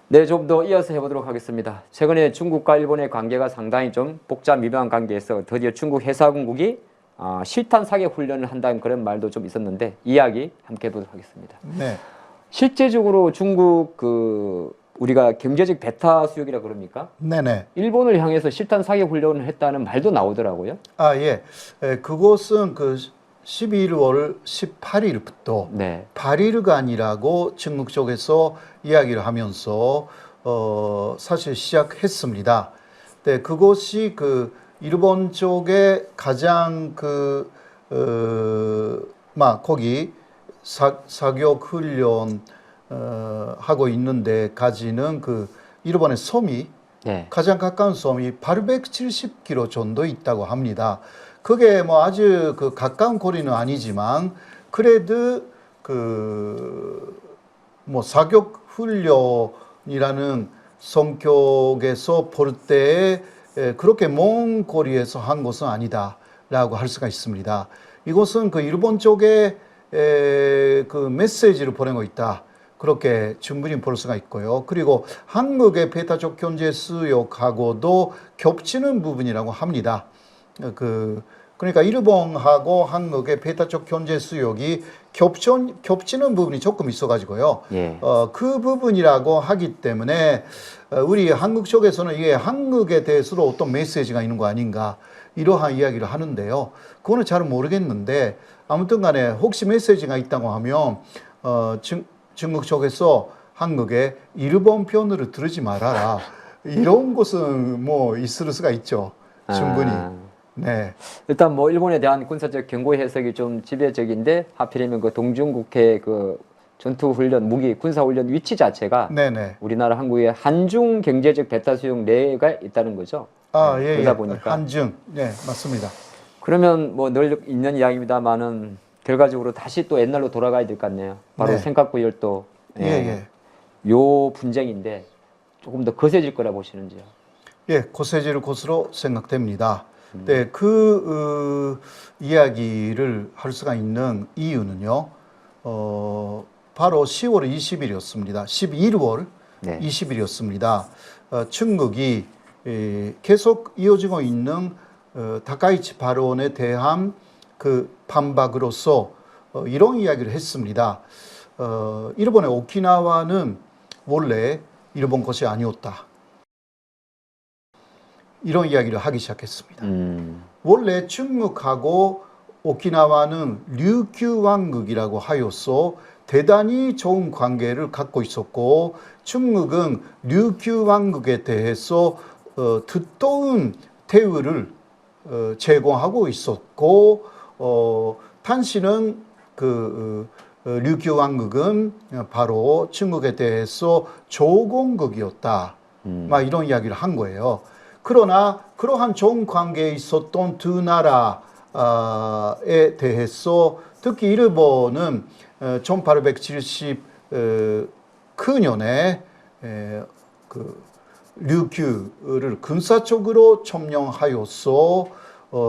네, 좀 더 이어서 해보도록 하겠습니다. 최근에 중국과 일본의 관계가 상당히 좀 복잡 미묘한 관계에서 드디어 중국 해사공국이 실탄 사격 훈련을 한다는 그런 말도 좀 있었는데 이야기 함께 해보도록 하겠습니다. 네. 실제적으로 중국 우리가 경제적 배타 수역이라 그럽니까? 네네. 일본을 향해서 실탄 사격 훈련을 했다는 말도 나오더라고요. 아, 예. 그곳은 그 11월 18일부터 네. 8일간이라고 중국 쪽에서 이야기를 하면서 사실 시작했습니다. 네, 그곳이 그 일본 쪽에 가장 거기 사격 훈련 하고 있는데 가지는 그 일본의 섬이 네. 가장 가까운 섬이 870km 정도 있다고 합니다. 그게 뭐 아주 그 가까운 거리는 아니지만 그래도 뭐 사격 훈련이라는 성격에서 볼 때 그렇게 먼 거리에서 한 것은 아니다라고 할 수가 있습니다. 이것은 그 일본 쪽에 그 메시지를 보내고 있다. 그렇게 충분히 볼 수가 있고요. 그리고 한국의 배타적 경제 수역하고도 겹치는 부분이라고 합니다. 그러니까 일본하고 한국의 배타적 경제 수역이 겹치는 부분이 조금 있어가지고요. 예. 그 부분이라고 하기 때문에 우리 한국 쪽에서는 이게 한국에 대해서도 어떤 메시지가 있는 거 아닌가 이러한 이야기를 하는데요. 그거는 잘 모르겠는데 아무튼 간에 혹시 메시지가 있다고 하면 중국 쪽에서 한국에 일본 편으로 들으지 말아라. 이런 것은 뭐 있을 수가 있죠. 충분히. 네. 일단 뭐 일본에 대한 군사적 경고 해석이 좀 지배적인데 하필이면 그 동중국해 그 전투훈련 무기 군사훈련 위치 자체가 네네. 우리나라 한국의 한중 경제적 배타 수용 내가 있다는 거죠. 아, 네, 예, 그러다 예. 보니까 한중. 네, 맞습니다. 그러면 뭐 늘 있는 이야기입니다만은 결과적으로 다시 또 옛날로 돌아가야 될 것 같네요. 바로 네. 생각구열도 요 분쟁인데 조금 더 거세질 거라 보시는지요? 예, 거세질 것으로 생각됩니다. 네, 이야기를 할 수가 있는 이유는요, 바로 10월 20일이었습니다. 11월 네. 20일이었습니다. 중국이 계속 이어지고 있는 다카이치 발언에 대한 그 반박으로서 이런 이야기를 했습니다. 일본의 오키나와는 원래 일본 것이 아니었다. 이런 이야기를 하기 시작했습니다. 원래 중국하고 오키나와는 류큐 왕국이라고 하여서 대단히 좋은 관계를 갖고 있었고 중국은 류큐 왕국에 대해서 두터운 대우를 제공하고 있었고 당시는 류큐 왕국은 바로 중국에 대해서 조공국이었다. 막 이런 이야기를 한 거예요. 그러나 그러한 좋은 관계에 있었던 두 나라에 대해서 특히 일본은 1879년에 류큐를 군사적으로 점령하여서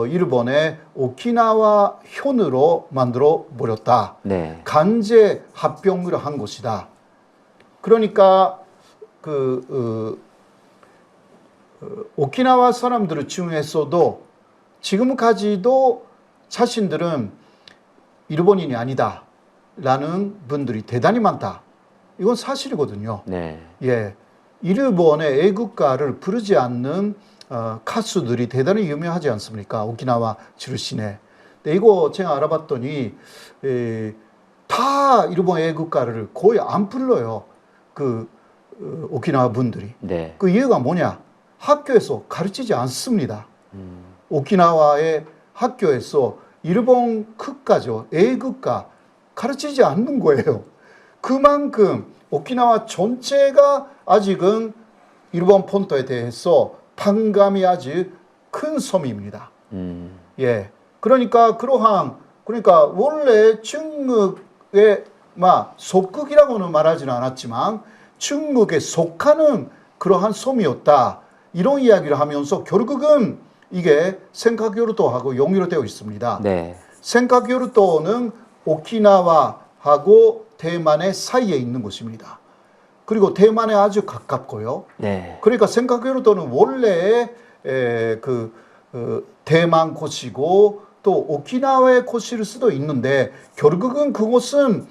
일본의 오키나와 현으로 만들어 버렸다. 네. 강제 합병을 한 것이다. 그러니까 오키나와 사람들 중에서도 지금까지도 자신들은 일본인이 아니다 라는 분들이 대단히 많다. 이건 사실이거든요. 네. 예, 일본의 애국가를 부르지 않는 가수들이 대단히 유명하지 않습니까? 오키나와 출신에. 근데 이거 제가 알아봤더니 다 일본 애국가를 거의 안 불러요. 오키나와 분들이. 네. 그 이유가 뭐냐? 학교에서 가르치지 않습니다. 오키나와의 학교에서 일본 국가죠. 애국가 가르치지 않는 거예요. 그만큼 오키나와 전체가 아직은 일본 본토에 대해서 반감이 아주 큰 섬입니다. 예. 그러니까 원래 중국의 속국이라고는 말하지는 않았지만 중국에 속하는 그러한 섬이었다. 이런 이야기를 하면서 결국은 이게 센카교류도하고 연결되어 되어 있습니다. 네. 센카교류도는 오키나와하고 대만의 사이에 있는 곳입니다. 그리고 대만에 아주 가깝고요. 네. 그러니까 생각으로는 원래 대만 곳이고 또 오키나와의 곳일 수도 있는데 결국은 그곳은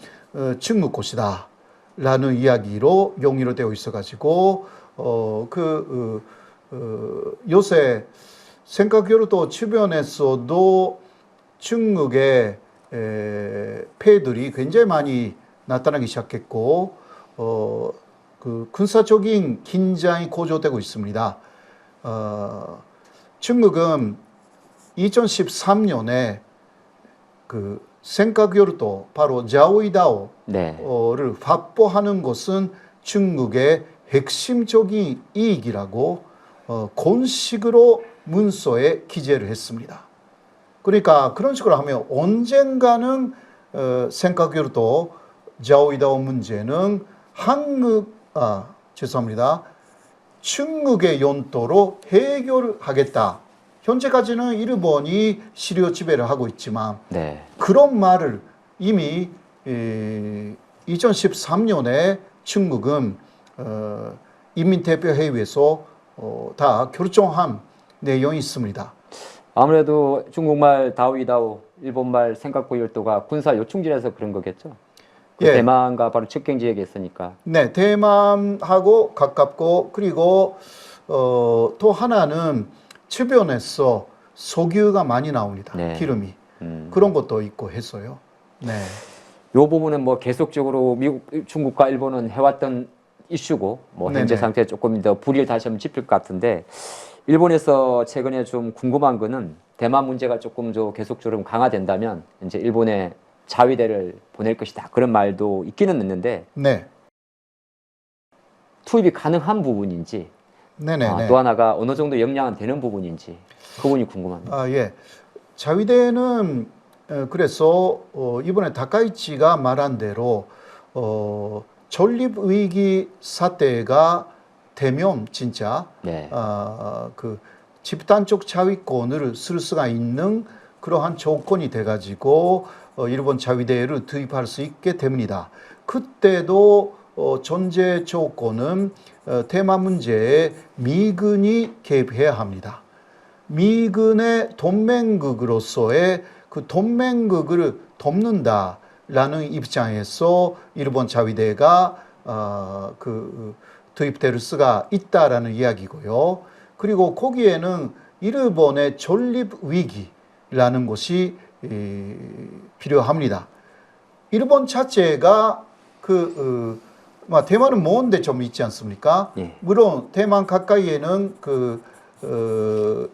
중국 곳이다라는 이야기로 용의로 되어 있어가지고 요새 생각으로도 주변에서도 중국의 폐들이 굉장히 많이 나타나기 시작했고 군사적인 긴장이 고조되고 있습니다. 중국은 2013년에 생각으로도 바로 자오이다오를 네. 확보하는 것은 중국의 핵심적인 이익이라고 공식으로 문서에 기재를 했습니다. 그러니까 그런 식으로 하면 언젠가는 생각으로도 자오이다오 문제는 중국의 영토로 해결하겠다. 현재까지는 일본이 시료 지배를 하고 있지만 네. 그런 말을 이미 2013년에 중국은 인민대표회의에서 다 결정한 내용이 있습니다. 아무래도 중국말 다오이다오, 일본말 생각고열도가 군사 요충지라서 그런 거겠죠. 예. 대만과 바로 측경 지역에 있으니까. 네, 대만하고 가깝고 그리고 또 하나는 주변에서 석유가 많이 나옵니다. 네. 기름이 그런 것도 있고 해서요. 네, 요 부분은 뭐 계속적으로 중국과 일본은 해왔던 이슈고 뭐 현재 네네. 상태에 조금 더 불이를 다시 한번 지필 것 같은데 일본에서 최근에 좀 궁금한 거는 대만 문제가 조금 더 계속적으로 강화된다면 이제 일본에 자위대를 보낼 것이다 그런 말도 있기는 있는데 네, 투입이 가능한 부분인지 네네. 또 하나가 어느 정도 역량은 되는 부분인지 그 부분이 궁금합니다. 예. 자위대는 그래서 이번에 다카이치가 말한 대로 전립위기 사태가 되면 진짜 네. 집단적 자위권을 쓸 수가 있는 그러한 조건이 돼가지고 일본 자위대를 투입할 수 있게 됩니다. 그때도 전제 조건은 대만 문제에 미군이 개입해야 합니다. 미군의 동맹국으로서의 그 동맹국을 돕는다라는 입장에서 일본 자위대가 투입될 수가 있다라는 이야기고요. 그리고 거기에는 일본의 전립 위기라는 것이 필요합니다. 일본 자체가 대만은 먼데 좀 있지 않습니까? 예. 물론 대만 가까이에는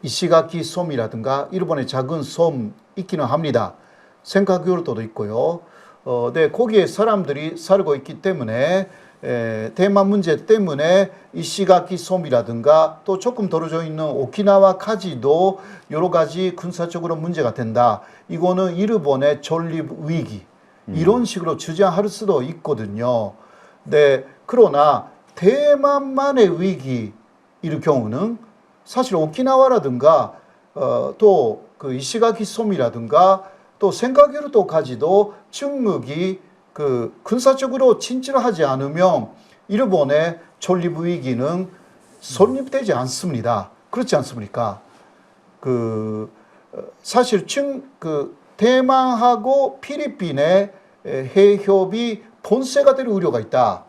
이시가키 섬이라든가 일본의 작은 섬 있기는 합니다. 센카쿠요도도 있고요. 네, 거기에 사람들이 살고 있기 때문에 대만 문제 때문에 이시가키 섬이라든가 또 조금 떨어져 있는 오키나와까지도 여러 가지 군사적으로 문제가 된다. 이거는 일본의 전립 위기 이런 식으로 주장할 수도 있거든요. 네, 그러나 대만만의 위기일 경우는 사실 오키나와라든가 또 이시가키 섬이라든가 또 생각으로도까지도 중국이 군사적으로 진출을 하지 않으면 일본의 전립 위기는 성립되지 않습니다. 그렇지 않습니까? 사실 대만하고 필리핀의 해협이 본세가 될 우려가 있다.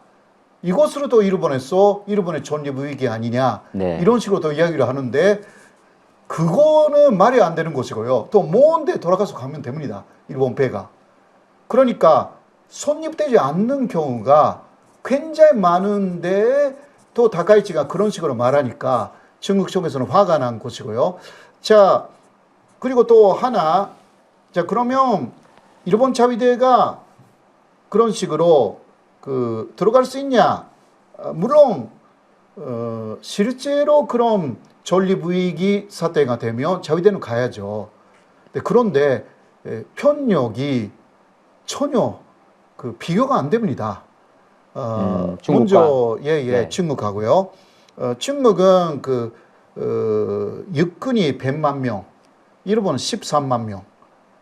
이것으로도 일본의 전립 위기 아니냐. 네. 이런 식으로도 이야기를 하는데 그거는 말이 안 되는 것이고요. 또 먼데 돌아가서 가면 됩니다. 일본 배가. 그러니까 성립되지 않는 경우가 굉장히 많은데 또 다카이치가 그런 식으로 말하니까 중국 쪽에서는 화가 난 것이고요. 자, 그리고 또 하나. 자, 그러면 일본 자위대가 그런 식으로 들어갈 수 있냐? 물론 실제로 그런 전립위기 사태가 되면 자위대는 가야죠. 그런데 편력이 전혀 비교가 안 됩니다. 중국과? 먼저 네. 중국하고요. 중국은 육군이 100만 명, 일본은 13만 명.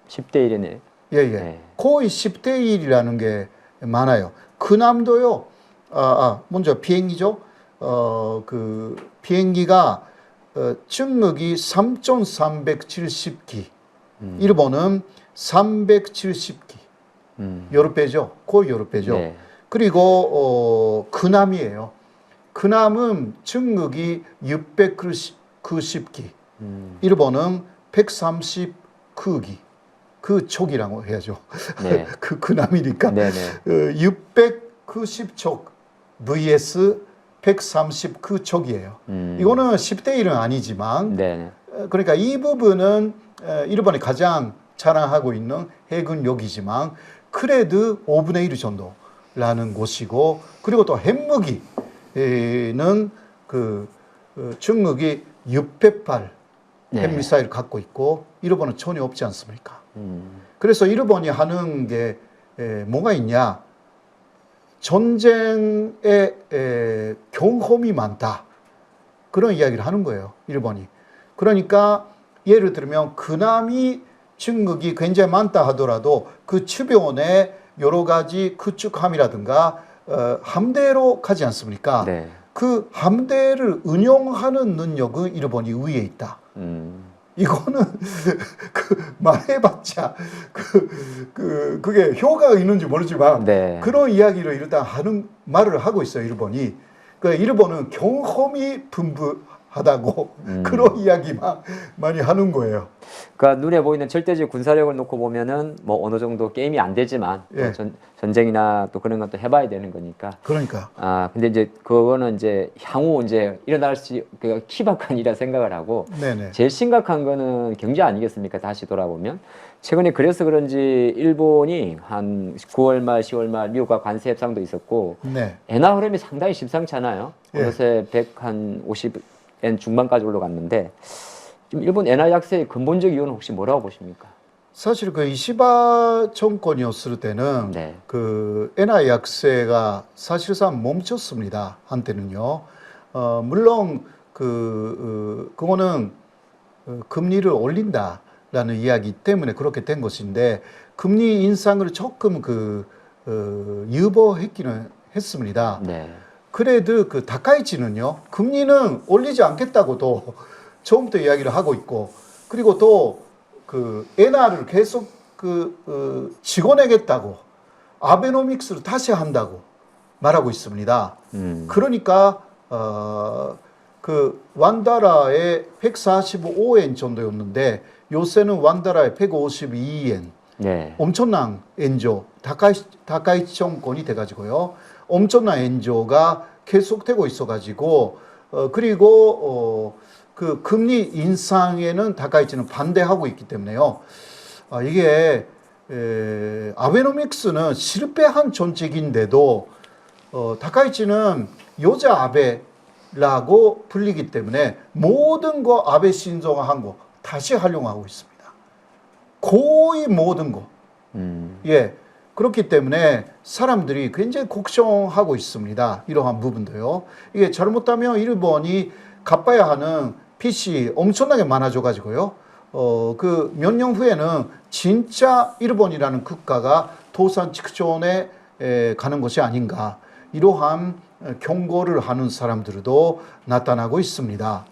10대 1이네. 예. 네. 거의 10대 1이라는 게 많아요. 그남도요, 먼저 비행기죠. 그 비행기가 중국이 3,370기, 일본은 370기. 여러 배죠. 거의 여러 배죠. 네. 그리고 근함이에요. 근함은 중국이 690기, 일본은 139기. 그 촉이라고 해야죠. 네. 그 근함이니까 네네. 690촉 vs 139촉이에요. 이거는 10대 1은 아니지만 네. 그러니까 이 부분은 일본이 가장 자랑하고 있는 해군력이지만 그래도 5분의 1 정도라는 곳이고, 그리고 또 핵무기는 그 중국이 608 네. 핵미사일을 갖고 있고 일본은 전혀 없지 않습니까? 그래서 일본이 하는 게 뭐가 있냐? 전쟁에 경험이 많다. 그런 이야기를 하는 거예요, 일본이. 그러니까 예를 들면 근함이 중국이 굉장히 많다 하더라도 그 주변에 여러 가지 구축함이라든가 함대로 가지 않습니까? 네. 그 함대를 운용하는 능력은 일본이 위에 있다. 이거는 말해봤자 그게 효과가 있는지 모르지만 네. 그런 이야기를 일단 하는 말을 하고 있어요, 일본이. 그러니까 일본은 경험이 풍부하다고 그런 이야기만 많이 하는 거예요. 그러니까 눈에 보이는 절대적 군사력을 놓고 보면은 뭐 어느 정도 게임이 안 되지만 예. 또 전쟁이나 또 그런 것도 해봐야 되는 거니까. 그러니까 근데 이제 그거는 이제 향후 이제 일어날 수 그 희박한이라 생각을 하고, 네네. 제일 심각한 거는 경제 아니겠습니까? 다시 돌아보면 최근에 그래서 그런지 일본이 한 9월 말 10월 말 미국과 관세 협상도 있었고 네. 엔화 흐름이 상당히 심상치 않아요. 예. 어느새 150엔 중반까지 올라갔는데 지금 일본 엔화 약세의 근본적 이유는 혹시 뭐라고 보십니까? 사실 그 이시바 정권이었을 때는 네. 그 엔화 약세가 사실상 멈췄습니다. 한때는요. 물론 그거는 금리를 올린다라는 이야기 때문에 그렇게 된 것인데, 금리 인상을 조금 유보했기는 했습니다. 네. 그래도 그 다카이치는요, 금리는 올리지 않겠다고도 처음부터 이야기를 하고 있고, 그리고 또 그 엔화를 계속 직원내겠다고 아베노믹스를 다시 한다고 말하고 있습니다. 그러니까 그 완다라에 145엔 정도였는데 요새는 완다라에 152엔. 네. 엄청난 엔조, 다카이치 정권이 돼가지고요. 엄청난 엔조가 계속되고 있어가지고, 그리고 그 금리 인상에는 다카이치는 반대하고 있기 때문에요. 이게 아베노믹스는 실패한 정책인데도 다카이치는 여자 아베라고 불리기 때문에 모든 거 아베 신조가 거 다시 활용하고 있습니다. 거의 모든 거. 예. 그렇기 때문에 사람들이 굉장히 걱정하고 있습니다. 이러한 부분도요. 이게 잘못하면 일본이 갚아야 하는 빚이 엄청나게 많아져 가지고요. 그 몇 년 후에는 진짜 일본이라는 국가가 도산 직전에 가는 것이 아닌가. 이러한 경고를 하는 사람들도 나타나고 있습니다.